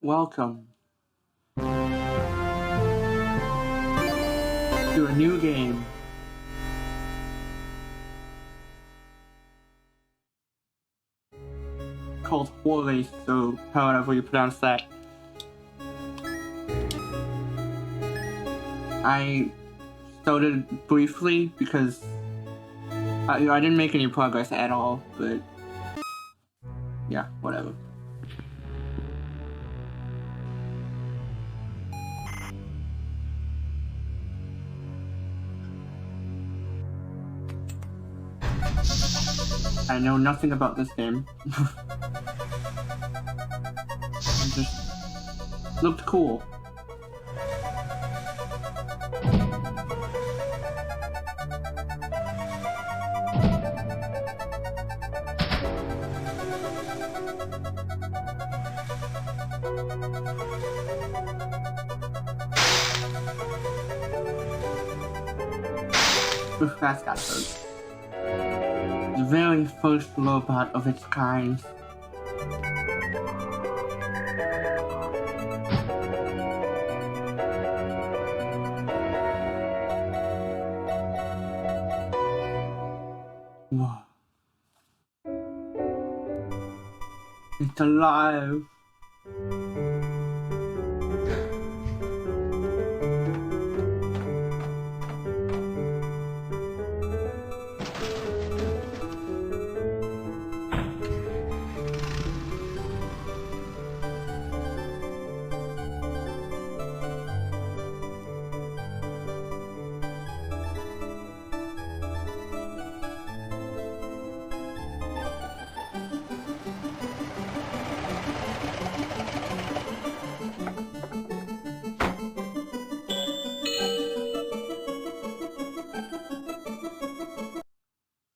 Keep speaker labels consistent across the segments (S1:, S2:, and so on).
S1: Welcome to a new game. Called Horace, so however you pronounce that. I started briefly because I didn't make any progress at all, but yeah, whatever. I know nothing about this game. It just looked cool. Oof, that's got hurt. The very first robot of its kind. Whoa. It's alive.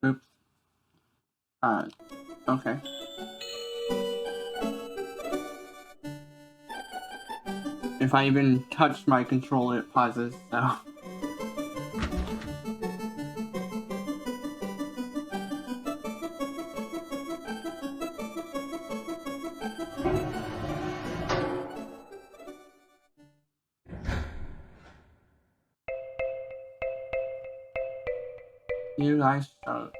S1: Oops. Okay. If I even touch my controller, it pauses, so... You guys start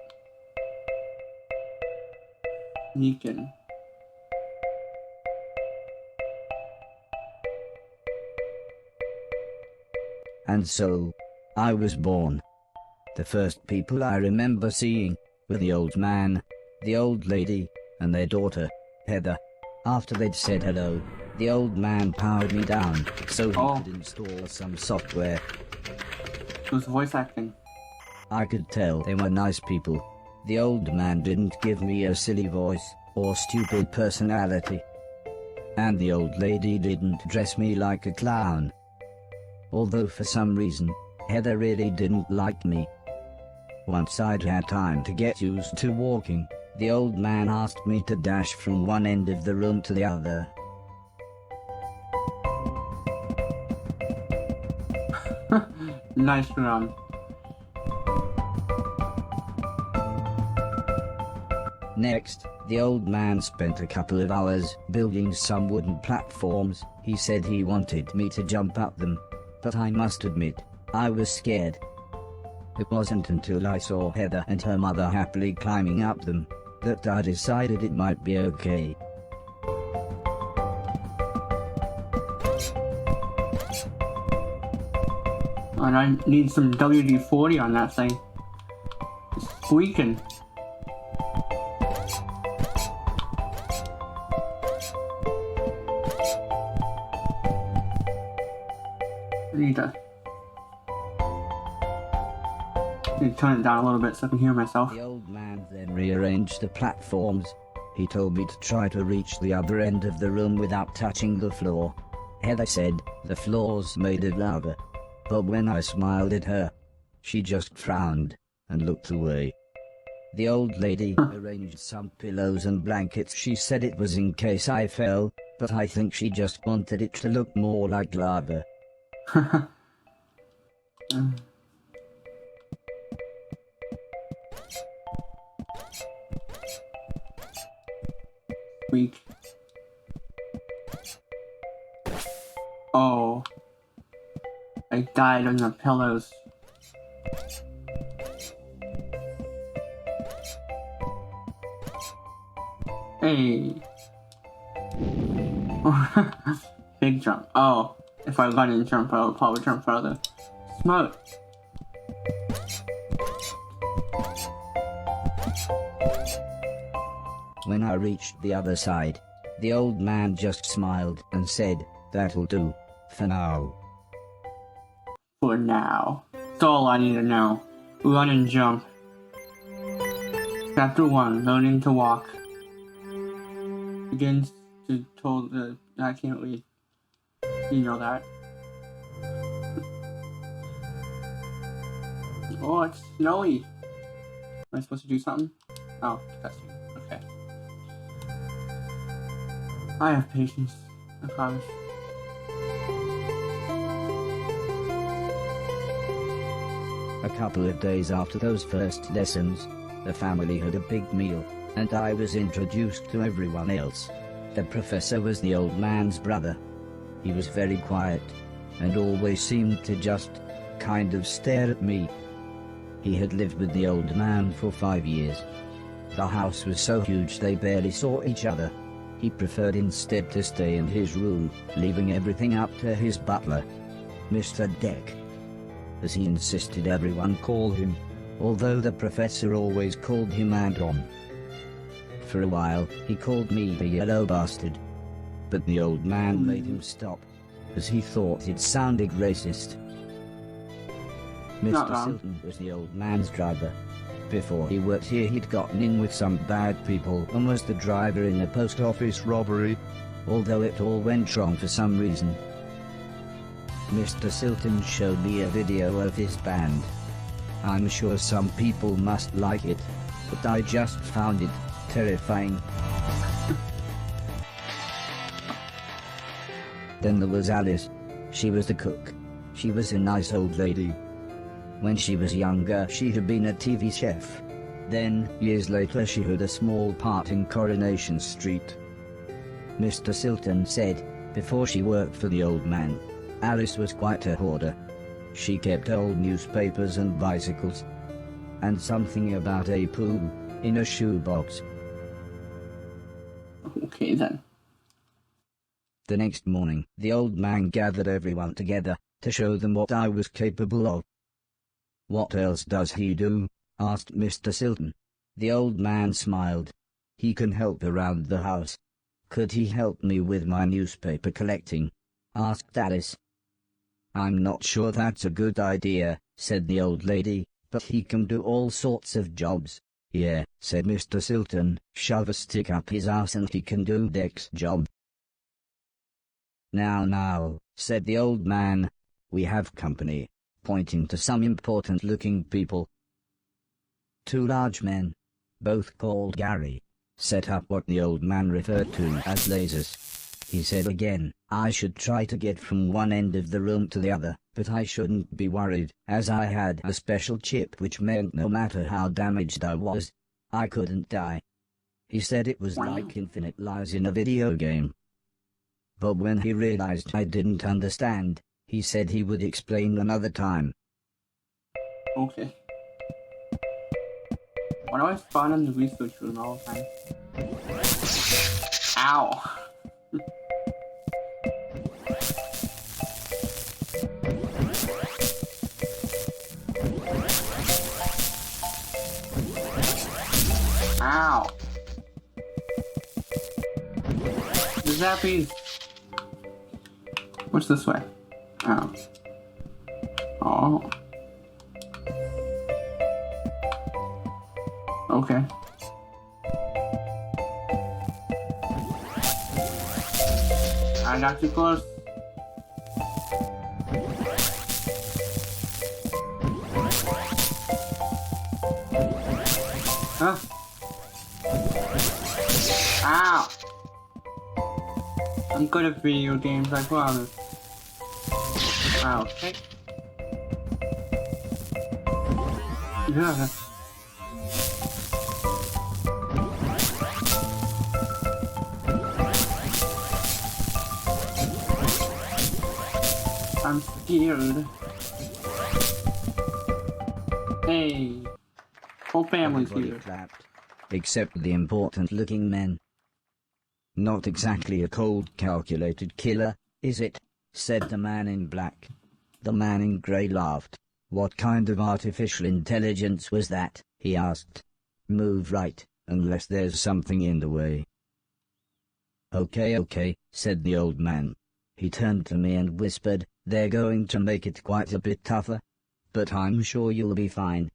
S1: sneaking.
S2: And so, I was born. The first people I remember seeing were the old man, the old lady, and their daughter, Heather. After they'd said hello, the old man powered me down so he could install some software.
S1: Who's voice acting?
S2: I could tell they were nice people. The old man didn't give me a silly voice or stupid personality. And the old lady didn't dress me like a clown. Although for some reason, Heather really didn't like me. Once I'd had time to get used to walking, the old man asked me to dash from one end of the room to the other.
S1: Nice run.
S2: Next, the old man spent a couple of hours building some wooden platforms. He said he wanted me to jump up them, but I must admit, I was scared. It wasn't until I saw Heather and her mother happily climbing up them that I decided it might be okay.
S1: And I need some WD-40 on that thing. It's squeaking. I need to turn it down a little bit so I can hear myself.
S2: The old man then rearranged the platforms. He told me to try to reach the other end of the room without touching the floor. Heather said the floor's made of lava. But when I smiled at her, she just frowned and looked away. The old lady arranged some pillows and blankets. She said it was in case I fell, but I think she just wanted it to look more like lava.
S1: Weak. Oh. I died on the pillows. Hey. Big jump. Oh. If I let it jump, I would probably jump further. Smart.
S2: When I reached the other side, the old man just smiled and said, "That'll do. For now."
S1: For now. That's all I need to know. Run and jump. Chapter 1. Learning to walk. Begins to told I can't read. You know that. Oh, it's snowy. Am I supposed to do something? Oh, that's you. Okay. I have patience. I promise.
S2: A couple of days after those first lessons, the family had a big meal, and I was introduced to everyone else. The professor was the old man's brother. He was very quiet, and always seemed to just kind of stare at me. He had lived with the old man for 5 years. The house was so huge they barely saw each other. He preferred instead to stay in his room, leaving everything up to his butler, Mr. Deck, as he insisted everyone call him, although the professor always called him Anton. For a while, he called me the yellow bastard, but the old man made him stop, as he thought it sounded racist. Mr. Silton was the old man's driver. Before he worked here, he'd gotten in with some bad people and was the driver in a post office robbery, although it all went wrong for some reason. Mr. Silton showed me a video of his band. I'm sure some people must like it, but I just found it terrifying. Then there was Alice. She was the cook. She was a nice old lady. When she was younger, she had been a TV chef. Then, years later, she had a small part in Coronation Street. Mr. Silton said, before she worked for the old man, Alice was quite a hoarder. She kept old newspapers and bicycles, and something about a poo in a shoebox.
S1: Okay then.
S2: The next morning, the old man gathered everyone together to show them what I was capable of. "What else does he do?" asked Mr. Silton. The old man smiled. "He can help around the house." "Could he help me with my newspaper collecting?" asked Alice. "I'm not sure that's a good idea," said the old lady, "but he can do all sorts of jobs." "Yeah," said Mr. Silton, "shove a stick up his ass and he can do Deck's job." Now, said the old man, "we have company," pointing to some important-looking people. 2 large men, both called Gary, set up what the old man referred to as lasers. He said again, I should try to get from one end of the room to the other, but I shouldn't be worried, as I had a special chip which meant no matter how damaged I was, I couldn't die. He said it was like infinite lives in a video game. But when he realized I didn't understand, he said he would explain another time.
S1: Okay. Why do I spawn in the research room all the time? Ow! Ow! The zappies! What's this way? Oh. Oh. Okay. I got too close. Huh? Ow! I'm good at video games, I promise. Okay. Yeah. I'm scared. Hey, whole family's
S2: Everybody
S1: here.
S2: clapped, except the important-looking men. Not exactly a cold, calculated killer, is it? Said the man in black. The man in grey laughed. What kind of artificial intelligence was that? He asked. Move right, unless there's something in the way. Okay, said the old man. He turned to me and whispered, they're going to make it quite a bit tougher. But I'm sure you'll be fine.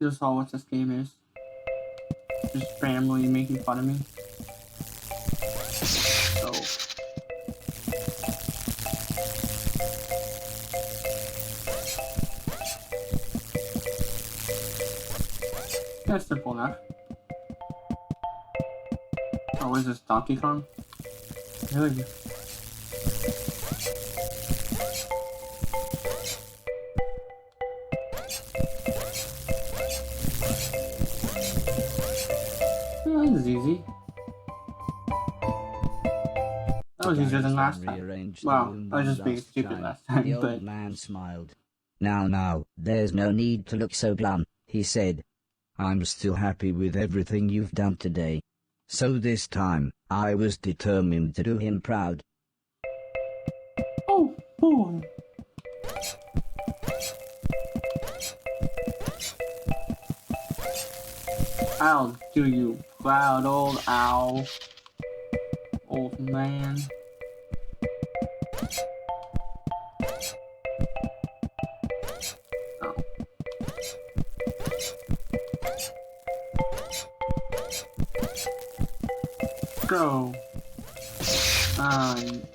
S1: This is all what this game is. Just family making fun of me. So. That's simple enough. Oh, is this Donkey Kong? Really? Oh, this is easy. That was easier than last time. Well, I was just being stupid last time,
S2: The old man smiled. Now, there's no need to look so glum, he said. I'm still happy with everything you've done today. So this time, I was determined to do him proud.
S1: Oh, boy. I'll do you proud, old owl. Old man. Oh. Go.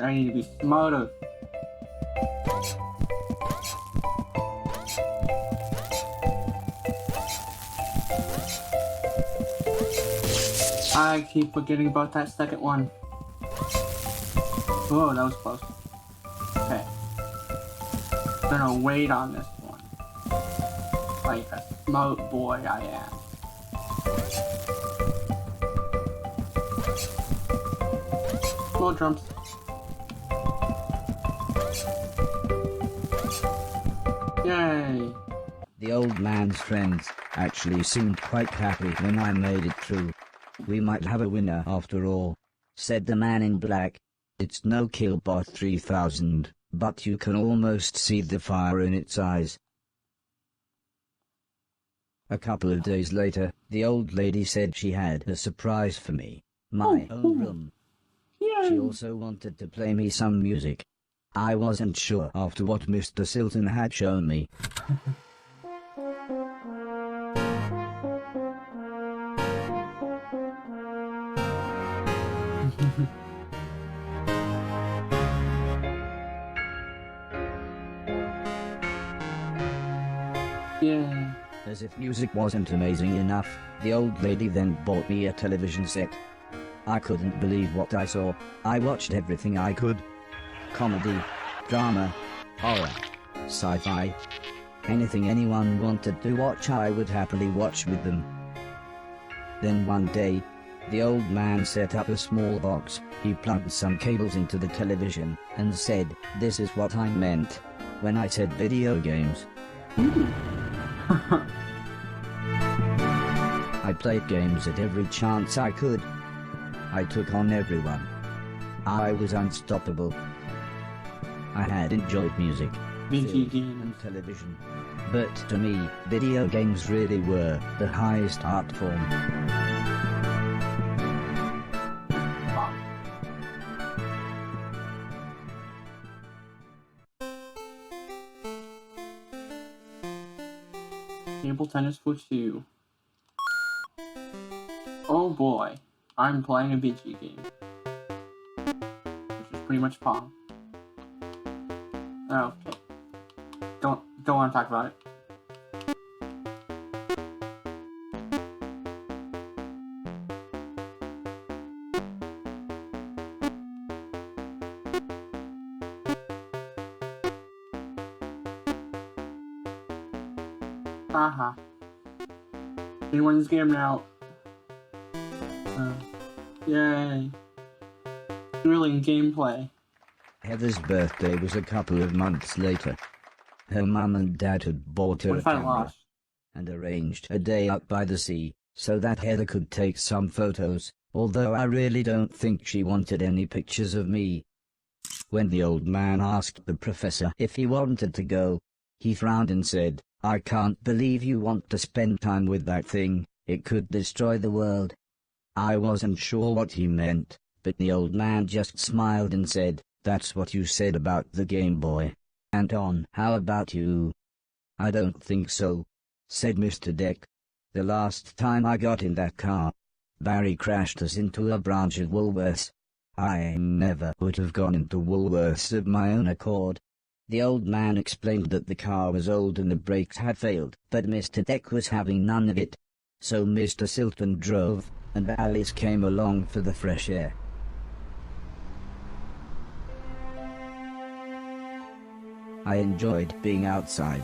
S1: I need to be smarter. I keep forgetting about that second one. Whoa, that was close. Okay. Gonna wait on this one. Like a smart boy I am. Slow jumps. Yay!
S2: The old man's friends actually seemed quite happy when I made it through. We might have a winner after all, said the man in black. It's no Killbot 3000, but you can almost see the fire in its eyes. A couple of days later, the old lady said she had a surprise for me. My own room.
S1: Yay.
S2: She also wanted to play me some music. I wasn't sure after what Mr. Silton had shown me.
S1: Yeah.
S2: As if music wasn't amazing enough, the old lady then bought me a television set. I couldn't believe what I saw. I watched everything I could. Comedy, drama, horror, sci-fi. Anything anyone wanted to watch I would happily watch with them. Then one day, the old man set up a small box. He plugged some cables into the television and said, "This is what I meant when I said video games." I played games at every chance I could. I took on everyone. I was unstoppable. I had enjoyed music,
S1: Video
S2: film, and
S1: games.
S2: television. But to me, video games really were the highest art form.
S1: Wow. Table tennis for two. Oh boy, I'm playing a video game. Which is pretty much Pong. Okay. Don't want to talk about it. Haha. Anyone's game now. Yay. Thrilling gameplay.
S2: Heather's birthday was a couple of months later. Her mum and dad had bought her
S1: What
S2: a
S1: if I
S2: camera
S1: lost?
S2: and arranged a day up by the sea so that Heather could take some photos, although I really don't think she wanted any pictures of me. When the old man asked the professor if he wanted to go, he frowned and said, "I can't believe you want to spend time with that thing, it could destroy the world." I wasn't sure what he meant, but the old man just smiled and said, "That's what you said about the Game Boy. Anton, how about you?" "I don't think so," said Mr. Deck. "The last time I got in that car, Barry crashed us into a branch of Woolworths. I never would have gone into Woolworths of my own accord." The old man explained that the car was old and the brakes had failed, but Mr. Deck was having none of it. So Mr. Silton drove, and Alice came along for the fresh air. I enjoyed being outside.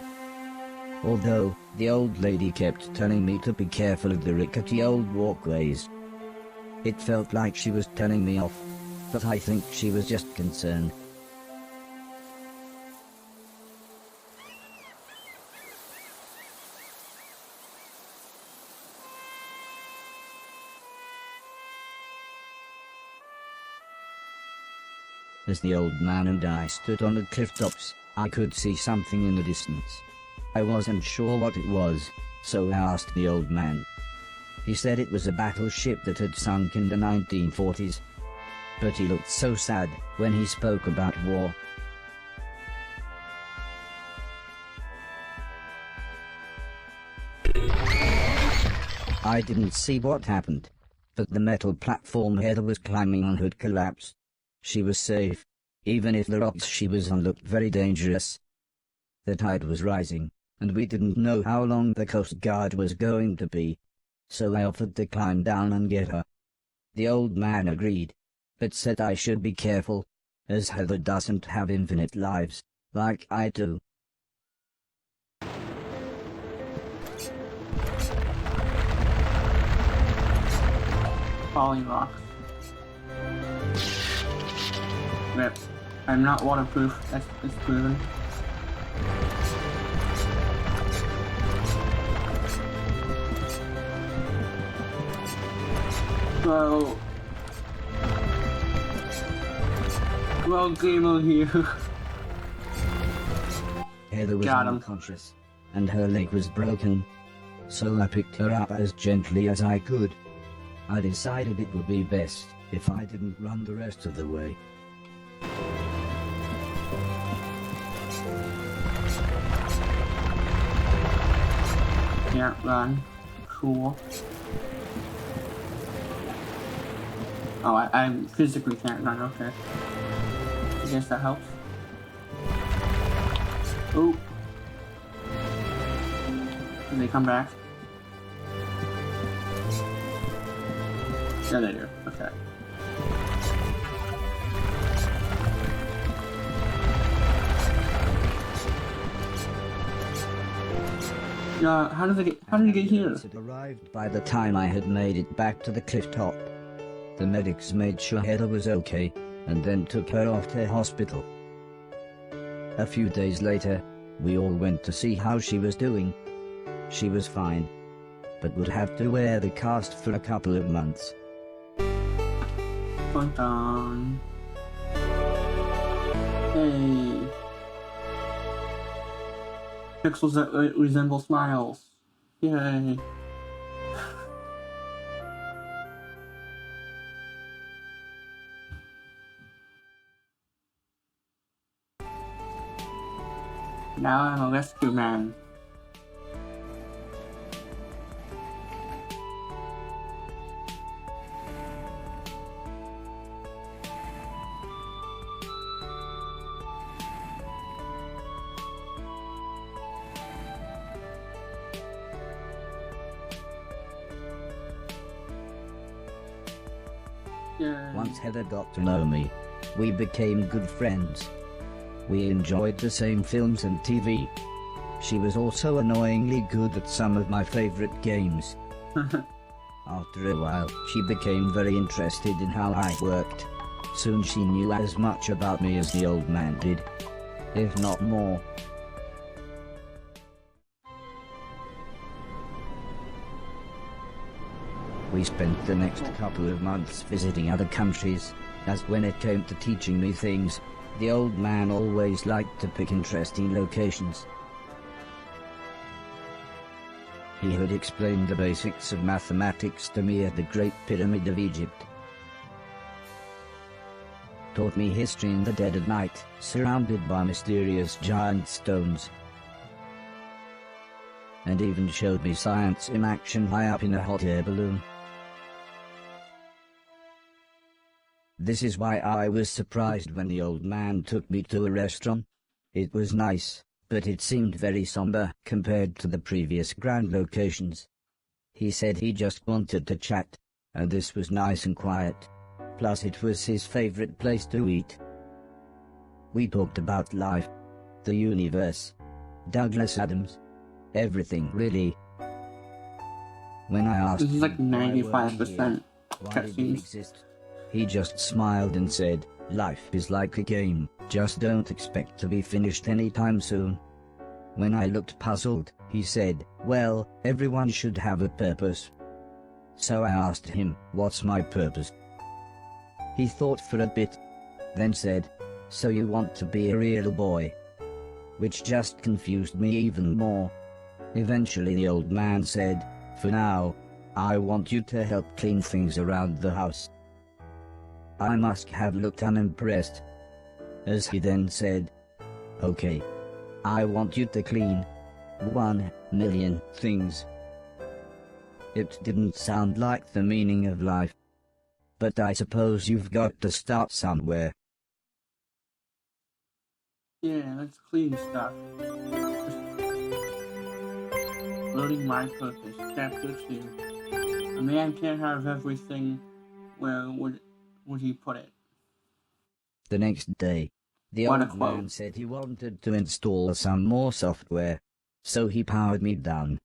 S2: Although, the old lady kept telling me to be careful of the rickety old walkways. It felt like she was telling me off, but I think she was just concerned. As the old man and I stood on the cliff tops, I could see something in the distance. I wasn't sure what it was, so I asked the old man. He said it was a battleship that had sunk in the 1940s. But he looked so sad when he spoke about war. I didn't see what happened, but the metal platform Heather was climbing on had collapsed. She was safe, even if the rocks she was on looked very dangerous. The tide was rising, and we didn't know how long the Coast Guard was going to be, so I offered to climb down and get her. The old man agreed, but said I should be careful, as Heather doesn't have infinite lives, like I do.
S1: Falling rocks. Rip. I'm not waterproof, that's proven. Well, game on you.
S2: Heather was
S1: Got him.
S2: unconscious, and her leg was broken, so I picked her up as gently as I could. I decided it would be best if I didn't run the rest of the way.
S1: Can't run. Cool. Oh, I physically can't run, okay. I guess that helps. Oh. Can they come back? Yeah, they do. Okay. How did they get here?
S2: Had arrived by the time I had made it back to the cliff top. The medics made sure Heather was okay, and then took her off to hospital. A few days later, we all went to see how she was doing. She was fine, but would have to wear the cast for a couple of months.
S1: Dun. Hey. Pixels that resemble smiles. Yay. Now I'm a rescue man.
S2: Once Heather got to know me, we became good friends. We enjoyed the same films and TV. She was also annoyingly good at some of my favorite games. After a while, she became very interested in how I worked. Soon she knew as much about me as the old man did, if not more. We spent the next couple of months visiting other countries, as when it came to teaching me things, the old man always liked to pick interesting locations. He had explained the basics of mathematics to me at the Great Pyramid of Egypt. Taught me history in the dead of night, surrounded by mysterious giant stones. And even showed me science in action high up in a hot air balloon. This is why I was surprised when the old man took me to a restaurant. It was nice, but it seemed very somber compared to the previous grand locations. He said he just wanted to chat, and this was nice and quiet. Plus it was his favorite place to eat. We talked about life, the universe, Douglas Adams, everything really. When I asked
S1: This is like
S2: him why we're
S1: 95%
S2: here, why did we
S1: cutscenes.
S2: exist, he just smiled and said, "Life is like a game, just don't expect to be finished anytime soon." When I looked puzzled, he said, "Well, everyone should have a purpose." So I asked him, "What's my purpose?" He thought for a bit, then said, "So you want to be a real boy?" Which just confused me even more. Eventually the old man said, "For now, I want you to help clean things around the house." I must have looked unimpressed, as he then said, "Okay, I want you to clean 1,000,000 things." It didn't sound like the meaning of life, but I suppose you've got to start somewhere.
S1: Yeah, let's clean stuff. Loading my purpose, chapter 2. A man can't have everything. Where would he put it?
S2: The next day, the
S1: What a
S2: old
S1: quote.
S2: man said he wanted to install some more software, so he powered me down.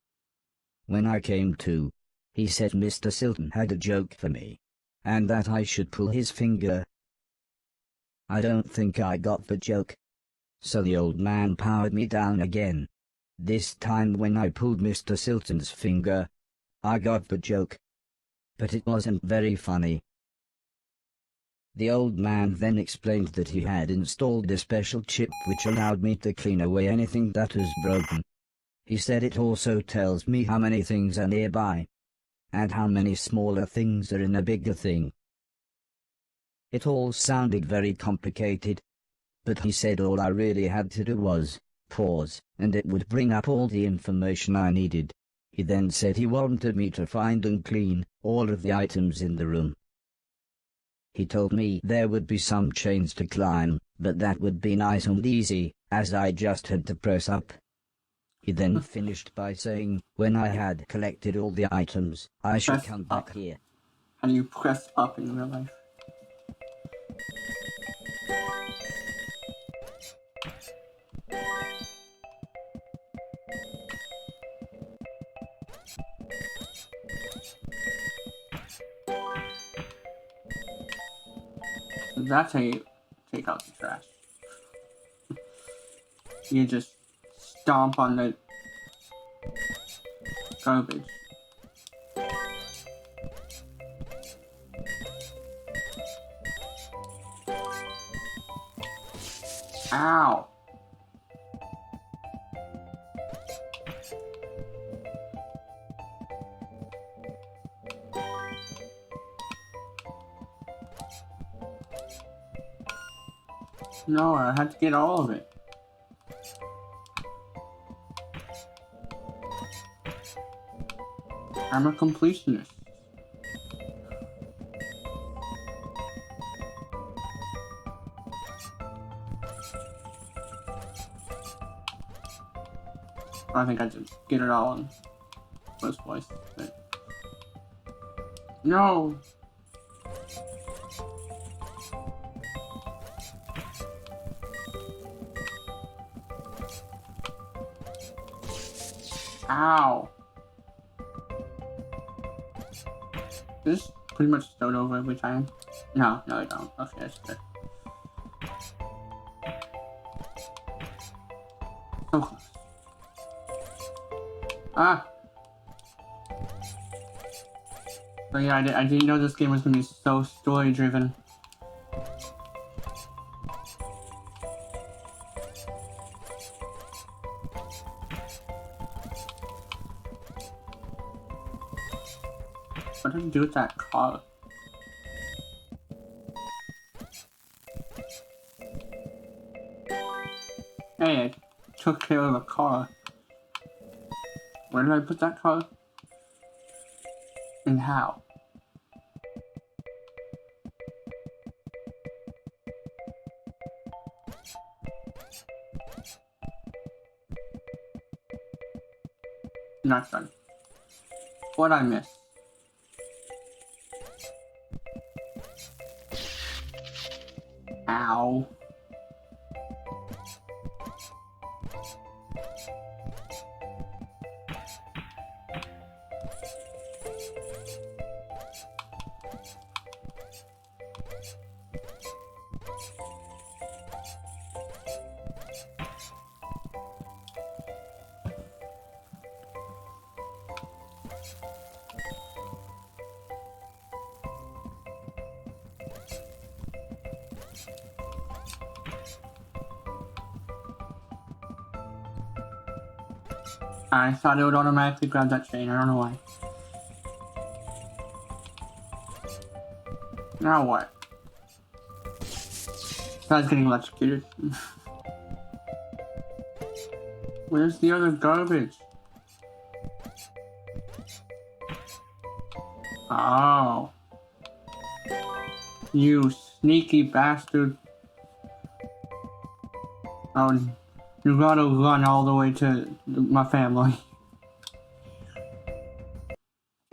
S2: When I came to, he said Mr. Silton had a joke for me, and that I should pull his finger. I don't think I got the joke. So the old man powered me down again. This time when I pulled Mr. Silton's finger, I got the joke. But it wasn't very funny. The old man then explained that he had installed a special chip which allowed me to clean away anything that was broken. He said it also tells me how many things are nearby, and how many smaller things are in a bigger thing. It all sounded very complicated, but he said all I really had to do was pause, and it would bring up all the information I needed. He then said he wanted me to find and clean all of the items in the room. He told me there would be some chains to climb, but that would be nice and easy, as I just had to press up. He then finished by saying, when I had collected all the items, I should
S1: Press
S2: come
S1: up.
S2: back here.
S1: How do you press up in real life? That's how you take out the trash. You just stomp on the garbage. Ow! No, I had to get all of it. I'm a completionist. I think I just get it all in first place. But... No! Ow! This pretty much start over every time. No, I don't. Okay, that's good. So close. Ah! So yeah, I didn't know this game was gonna be so story-driven. What did I do with that car? Hey, I took care of a car. Where did I put that car? And how? Not done. What'd I miss? Ow. I thought it would automatically grab that chain, I don't know why. Now what? So I was getting electrocuted. Where's the other garbage? Oh. You sneaky bastard. Oh, you gotta run all the way to my family.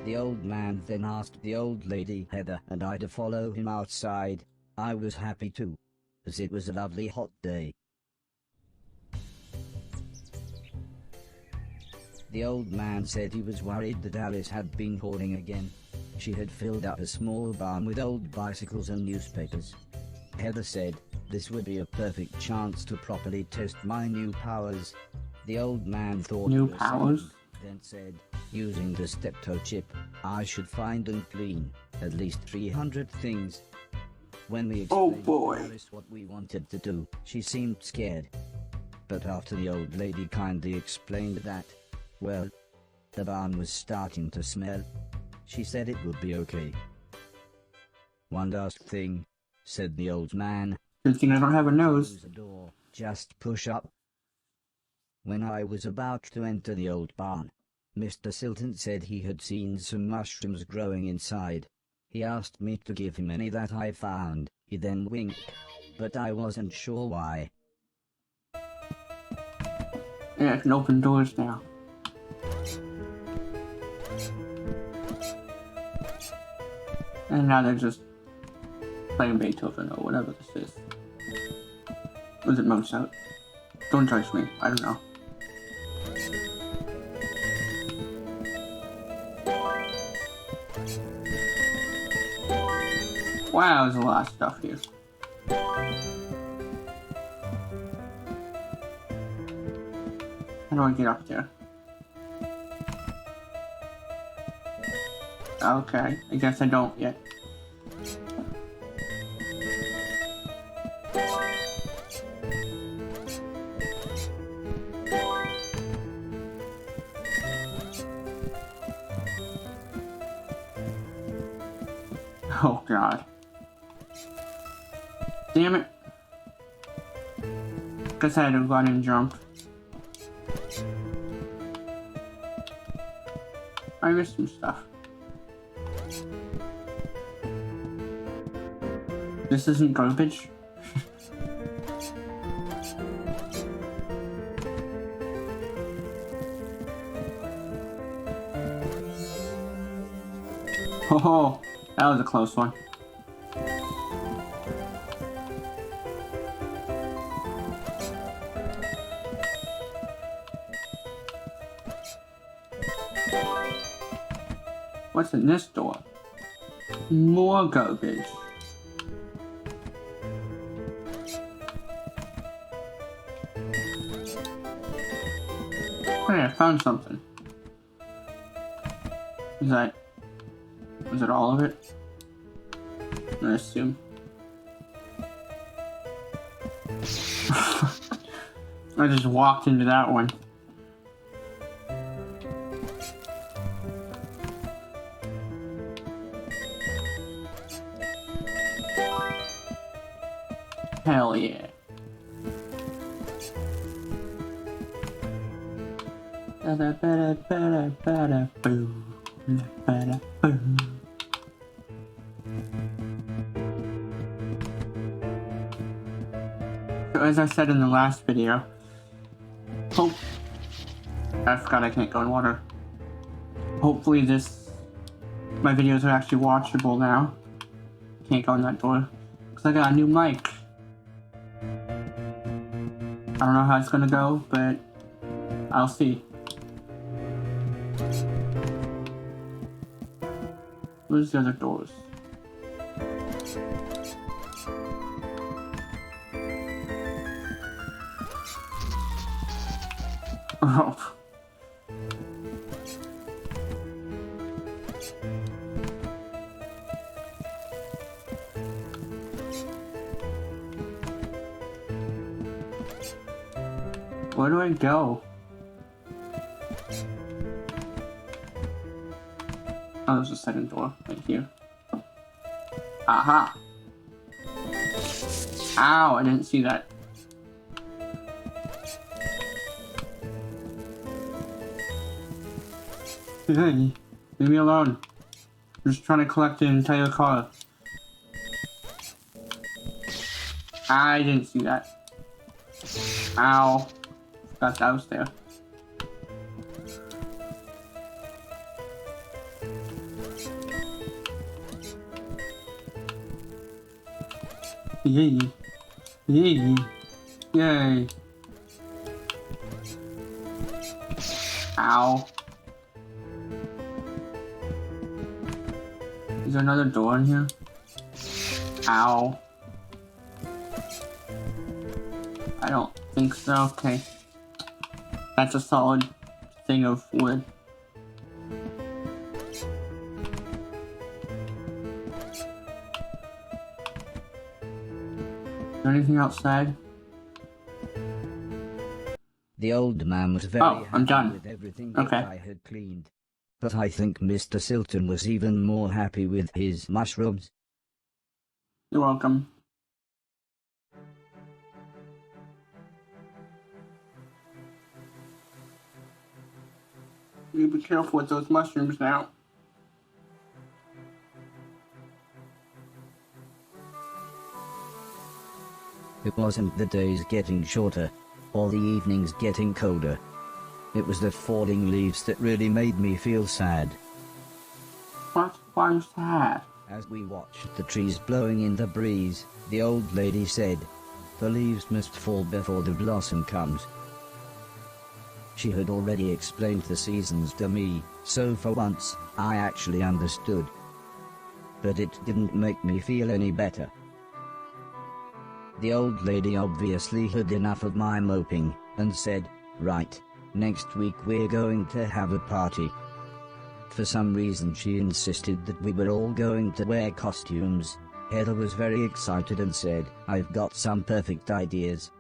S2: The old man then asked the old lady Heather and I to follow him outside. I was happy too, as it was a lovely hot day. The old man said he was worried that Alice had been hoarding again. She had filled up a small barn with old bicycles and newspapers. Heather said, this would be a perfect chance to properly test my new powers. The old man thought
S1: New
S2: for a
S1: powers?
S2: second, then said, using the steptoe chip, I should find and clean at least 300 things. When we explained to Alice what we wanted to do, she seemed scared. But after the old lady kindly explained that, well, the barn was starting to smell, she said it would be okay. One last thing, said the old man.
S1: Good thing I don't have a nose.
S2: Close the door, just push up. When I was about to enter the old barn, Mr. Silton said he had seen some mushrooms growing inside. He asked me to give him any that I found. He then winked, but I wasn't sure why.
S1: Yeah, I can open doors now. And now they're just playing Beethoven or whatever this is. Was it Mozart? Don't judge me, I don't know. Wow, there's a lot of stuff here. How do I get up there? Okay, I guess I don't yet. Oh god. Damn it. Guess I had to run and jump. I missed some stuff. This isn't garbage. Oh, that was a close one. What's in this door? More garbage. Hey, I found something. Was it all of it? I assume. I just walked into that one. Hell yeah. So as I said in the last video, I forgot I can't go in water. Hopefully my videos are actually watchable now. Can't go in that door, because I got a new mic. I don't know how it's gonna go, but I'll see. Where's the other doors? Oh. Where do I go? Oh, there's a second door right here. Aha! Ow, I didn't see that. Hey, leave me alone. I'm just trying to collect an entire car. I didn't see that. Ow. Forgot that was there. Yay. Yay. Yay. Ow. Is there another door in here? Ow. I don't think so. Okay. That's a solid thing of wood. Is there anything outside?
S2: The old man was very
S1: I'm done.
S2: happy with everything
S1: Okay.
S2: that I had cleaned. But I think Mr. Silton was even more happy with his mushrooms.
S1: You're welcome. You be careful with those mushrooms now.
S2: It wasn't the days getting shorter, or the evenings getting colder. It was the falling leaves that really made me feel sad.
S1: What? Why are you sad?
S2: As we watched the trees blowing in the breeze, the old lady said, "The leaves must fall before the blossom comes." She had already explained the seasons to me, so for once, I actually understood. But it didn't make me feel any better. The old lady obviously had enough of my moping, and said, "Right, next week we're going to have a party." For some reason she insisted that we were all going to wear costumes. Heather was very excited and said, "I've got some perfect ideas."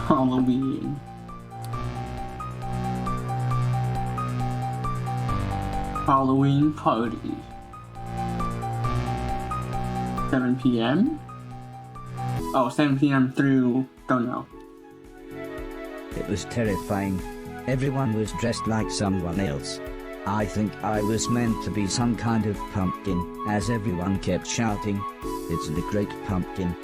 S1: Halloween. Halloween party. 7 p.m.? Oh, 7 p.m. through... don't know.
S2: It was terrifying. Everyone was dressed like someone else. I think I was meant to be some kind of pumpkin, as everyone kept shouting, "It's the Great Pumpkin."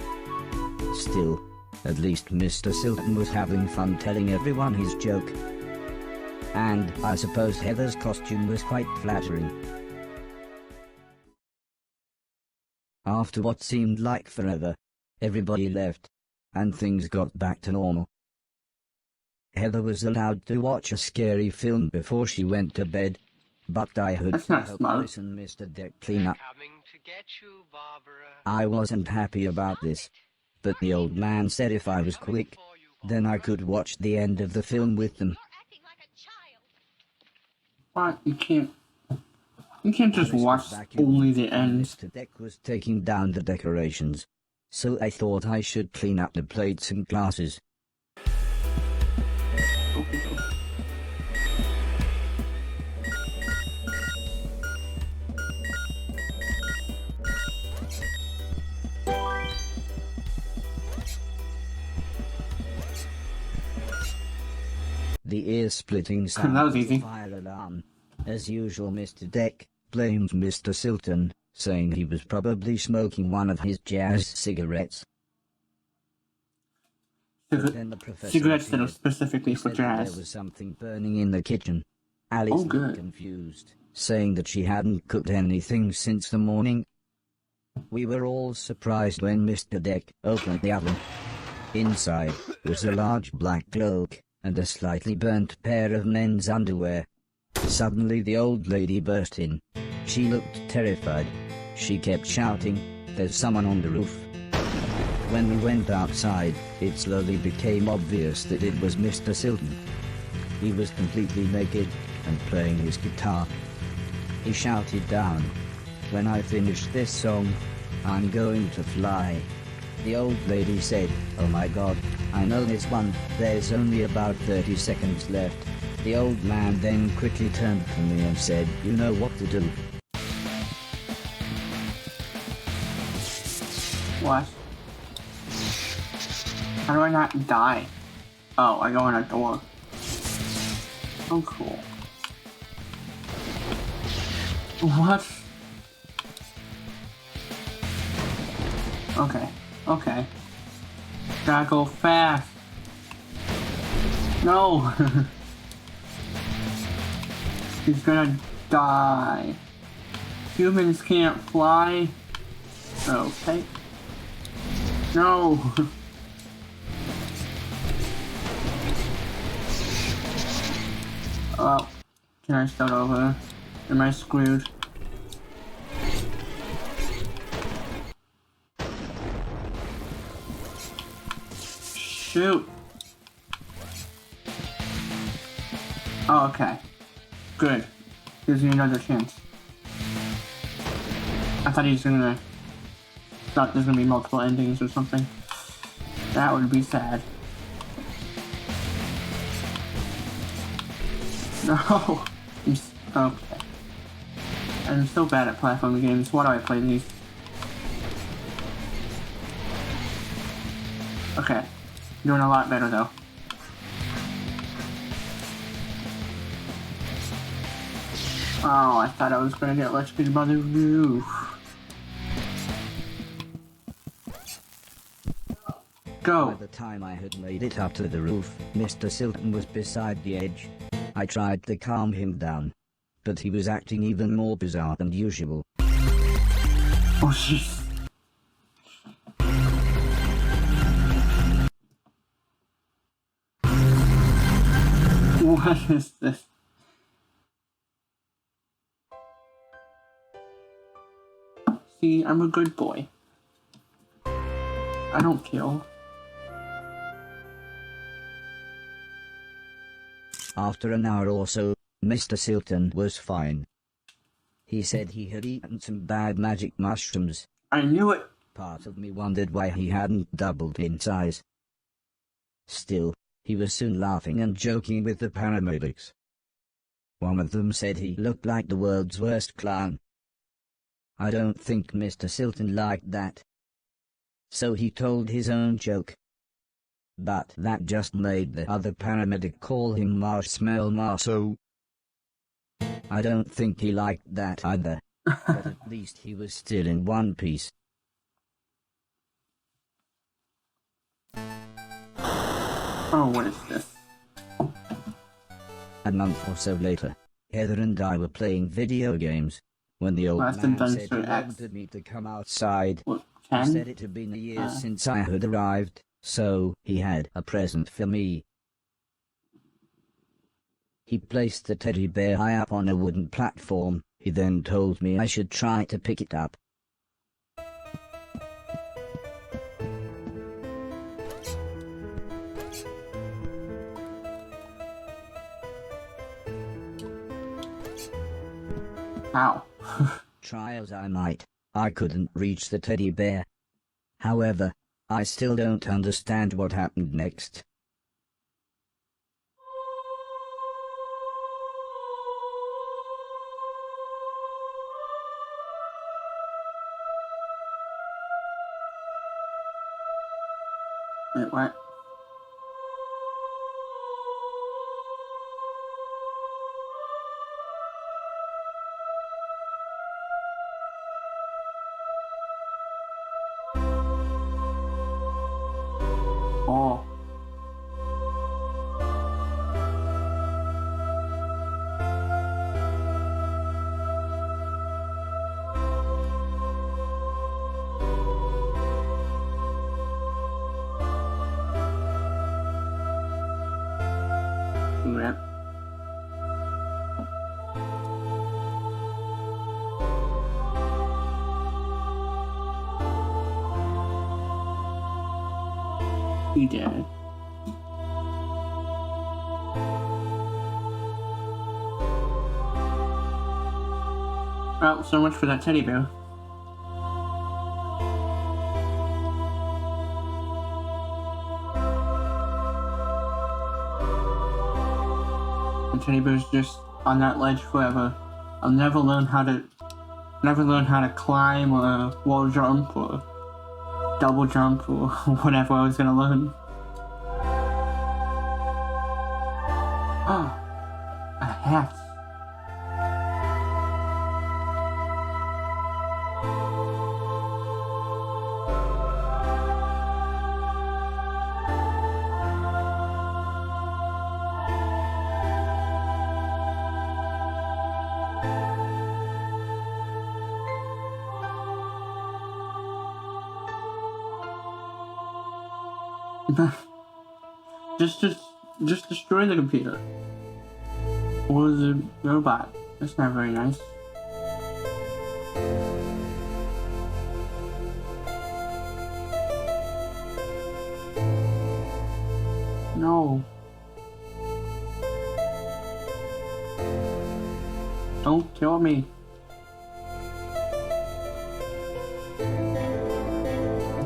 S2: Still, at least Mr. Silton was having fun telling everyone his joke. And I suppose Heather's costume was quite flattering. After what seemed like forever, everybody left. and things got back to normal. Heather was allowed to watch a scary film before she went to bed, but I had
S1: That's
S2: to
S1: not
S2: help
S1: smart.
S2: Horace and Mr. Deck clean up.
S3: Coming to get you, Barbara.
S2: I wasn't happy about this, but the old man said if I was quick, then I could watch the end of the film with them.
S1: What? You can't just
S2: Horace
S1: watch
S2: was vacuuming,
S1: only the
S2: and
S1: end.
S2: Mr. Deck was taking down the decorations, so I thought I should clean up the plates and glasses. The ear-splitting sound
S1: That was
S2: of the
S1: easy.
S2: fire alarm. As usual, Mr. Deck blamed Mr. Silton, saying he was probably smoking one of his jazz cigarettes. Then the professor
S1: Cigarettes that are
S2: appeared.
S1: specifically
S2: He
S1: for
S2: said that
S1: jazz.
S2: there was something burning in the kitchen. Alice
S1: Oh, good.
S2: looked confused, saying that she hadn't cooked anything since the morning. We were all surprised when Mr. Deck opened the oven. Inside was a large black cloak and a slightly burnt pair of men's underwear. Suddenly the old lady burst in. She looked terrified. She kept shouting, "There's someone on the roof." When we went outside, it slowly became obvious that it was Mr. Silton. He was completely naked and playing his guitar. He shouted down, "When I finish this song, I'm going to fly." The old lady said, "Oh my God, I know this one, there's only about 30 seconds left." The old man then quickly turned to me and said, "You know what to do."
S1: What? How do I not die? Oh, I go in a door. Oh, cool. What? Okay. Okay. Gotta go fast. No! He's gonna die. Humans can't fly. Okay. No! Oh. Can I start over? Am I screwed? Shoot! Oh, okay. Good. Gives me another chance. I thought thought there's gonna be multiple endings or something. That would be sad. No! Okay. I'm so bad at platform games. Why do I play these? Okay. Doing a lot better though. Oh, I thought I was gonna get electrocuted by the roof. Go!
S2: By the time I had made it up to the roof, Mr. Silton was beside the edge. I tried to calm him down, but he was acting even more bizarre than usual.
S1: Oh, jeez. What is this? See, I'm a good boy. I don't kill.
S2: After an hour or so, Mr. Silton was fine. He said he had eaten some bad magic mushrooms.
S1: I knew it!
S2: Part of me wondered why he hadn't doubled in size. Still, he was soon laughing and joking with the paramedics. One of them said he looked like the world's worst clown. I don't think Mr. Silton liked that. So he told his own joke. But that just made the other paramedic call him Marshmallow Marceau. I don't think he liked that either, but at least he was still in one piece.
S1: Oh, what is this?
S2: A month or so later, Heather and I were playing video games, when the old
S1: Last
S2: man
S1: Adventure
S2: said he
S1: X.
S2: wanted me to come outside.
S1: What,
S2: He
S1: 10?
S2: said it had been a year since I had arrived, So he had a present for me. He placed the teddy bear high up on a wooden platform. He then told me I should try to pick it up.
S1: Ow.
S2: Try as I might, I couldn't reach the teddy bear. However, I still don't understand what happened next.
S1: Wait, what? Oh. Yep. He did. Well, so much for that teddy bear. The teddy bear's just on that ledge forever. I'll never learn how to climb or wall jump or double jump or whatever I was gonna learn. Oh, a hat. Just destroy the computer. Or the robot. That's not very nice. No. Don't kill me.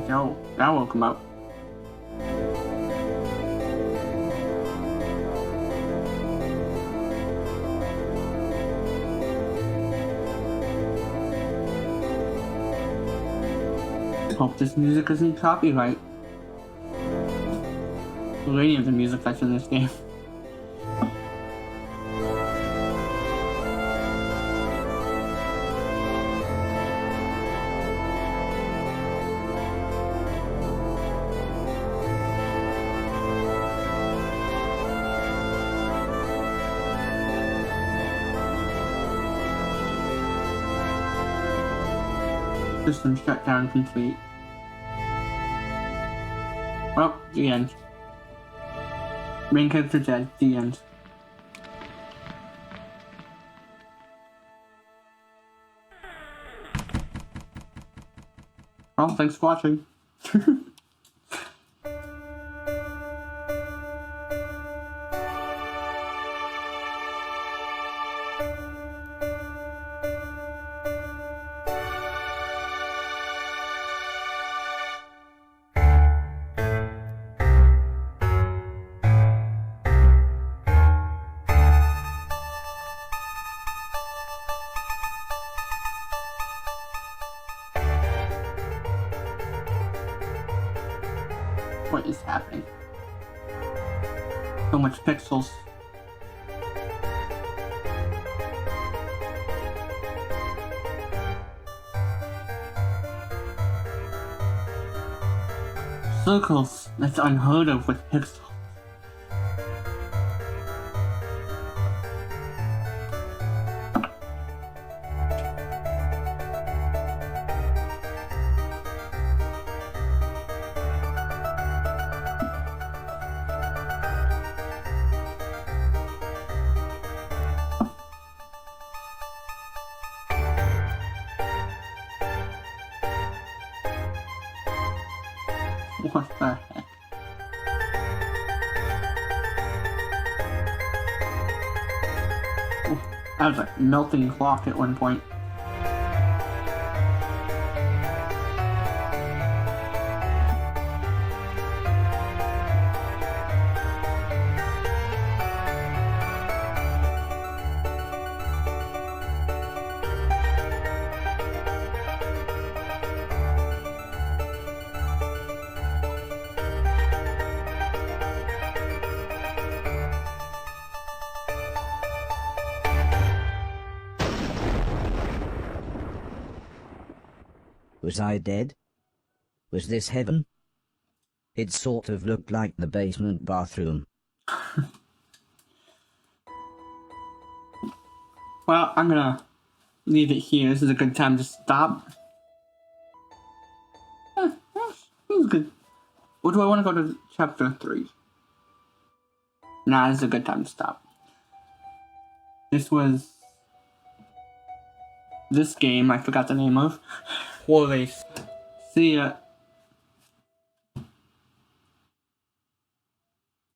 S1: No, that won't come out. Hope this music isn't copyright. Or any of the music that's in this game. System shutdown complete. Well, the end. Main character dead. The end. Well, thanks for watching. What is happening? So much pixels. Circles. That's unheard of with pixels. What the heck? I was like melting clock at one point.
S2: Was I dead? Was this heaven? It sort of looked like the basement bathroom.
S1: Well, I'm gonna leave it here. This is a good time to stop. This is good. Or do I want to go to chapter 3? Nah, this is a good time to stop. This was this game I forgot the name of. Horace. See ya.